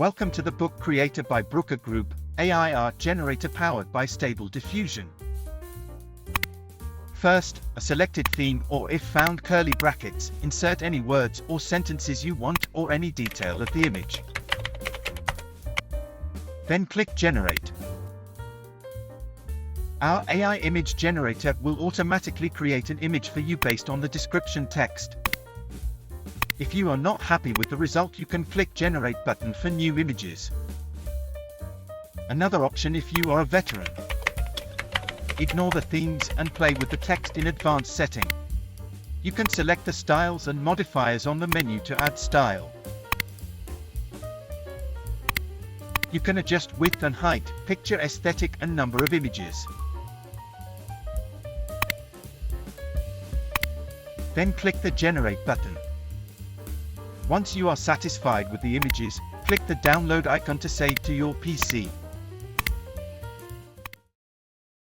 Welcome to the book created by Brooker Group, AI art generator powered by Stable Diffusion. First, a selected theme or if found curly brackets, insert any words or sentences you want or any detail of the image. Then click Generate. Our AI image generator will automatically create an image for you based on the description text. If you are not happy with the result, you can click Generate button for new images. Another option if you are a veteran. Ignore the themes and play with the text in advanced setting. You can select the styles and modifiers on the menu to add style. You can adjust width and height, picture aesthetic and number of images. Then click the Generate button. Once you are satisfied with the images, click the download icon to save to your PC.